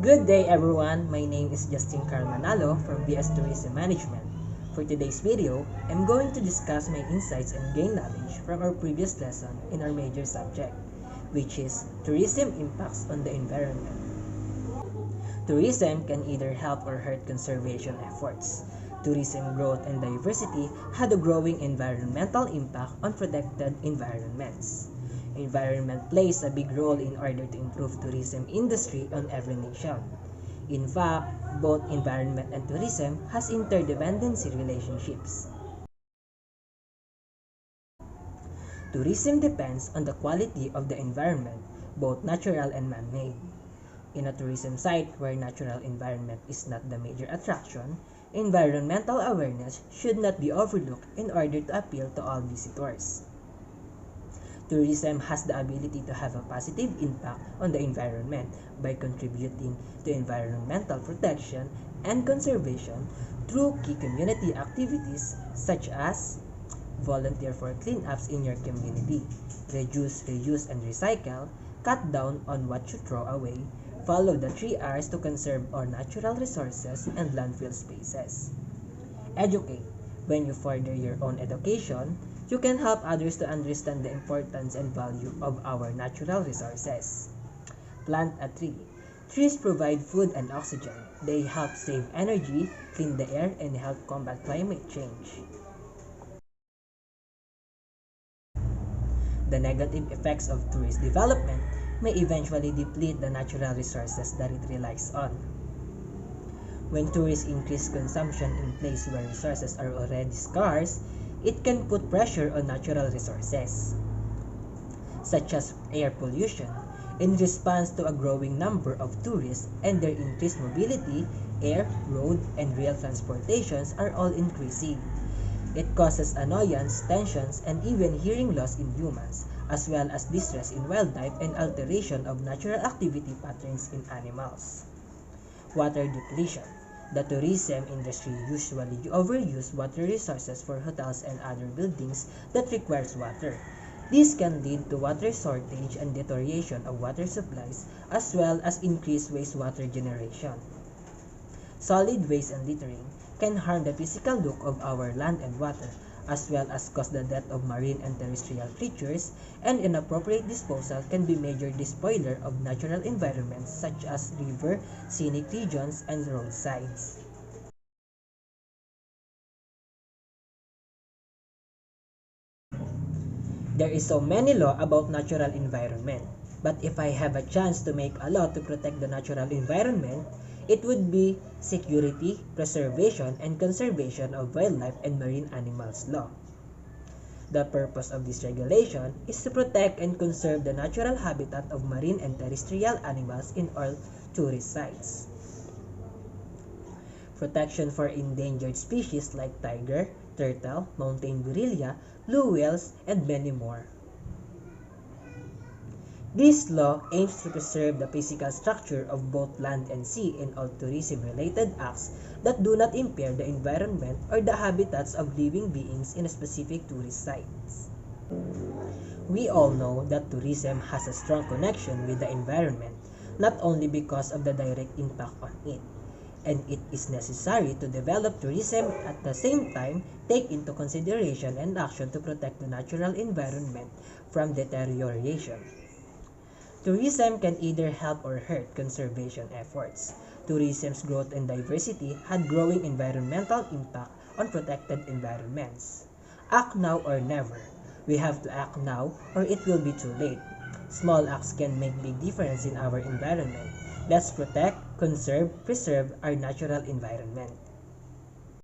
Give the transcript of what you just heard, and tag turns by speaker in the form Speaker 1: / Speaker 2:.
Speaker 1: Good day everyone, my name is Justin Carl Manalo from BS Tourism Management. For today's video, I'm going to discuss my insights and gain knowledge from our previous lesson in our major subject, which is tourism impacts on the environment. Tourism can either help or hurt conservation efforts. Tourism growth and diversity had a growing environmental impact on protected environments. Environment plays a big role in order to improve tourism industry on every nation. In fact, both environment and tourism has interdependency relationships. Tourism depends on the quality of the environment, both natural and man-made. In a tourism site where natural environment is not the major attraction, environmental awareness should not be overlooked in order to appeal to all visitors. Tourism has the ability to have a positive impact on the environment by contributing to environmental protection and conservation through key community activities such as volunteer for cleanups in your community, reduce, reuse, and recycle, cut down on what you throw away, follow the 3 R's to conserve our natural resources and landfill spaces. Educate. When you further your own education, you can help others to understand the importance and value of our natural resources. Plant a tree. Trees provide food and oxygen. They help save energy, clean the air, and help combat climate change. The negative effects of tourist development may eventually deplete the natural resources that it relies on. When tourists increase consumption in places where resources are already scarce, it can put pressure on natural resources, such as air pollution. In response to a growing number of tourists and their increased mobility, air, road, and rail transportations are all increasing. It causes annoyance, tensions, and even hearing loss in humans, as well as distress in wildlife and alteration of natural activity patterns in animals. Water depletion. The tourism industry usually overuse water resources for hotels and other buildings that requires water. This can lead to water shortage and deterioration of water supplies as well as increased wastewater generation. Solid waste and littering can harm the physical look of our land and water, as well as cause the death of marine and terrestrial creatures, and inappropriate disposal can be major despoiler of natural environments such as river, scenic regions, and roadsides. There is so many law about natural environment, but if I have a chance to make a law to protect the natural environment, it would be Security, Preservation, and Conservation of Wildlife and Marine Animals Law. The purpose of this regulation is to protect and conserve the natural habitat of marine and terrestrial animals in all tourist sites. Protection for endangered species like tiger, turtle, mountain gorilla, blue whales, and many more. This law aims to preserve the physical structure of both land and sea in all tourism-related acts that do not impair the environment or the habitats of living beings in a specific tourist sites. We all know that tourism has a strong connection with the environment, not only because of the direct impact on it, and it is necessary to develop tourism at the same time take into consideration and action to protect the natural environment from deterioration. Tourism can either help or hurt conservation efforts. Tourism's growth and diversity had growing environmental impact on protected environments. Act now or never. We have to act now or it will be too late. Small acts can make big difference in our environment. Let's protect, conserve, preserve our natural environment.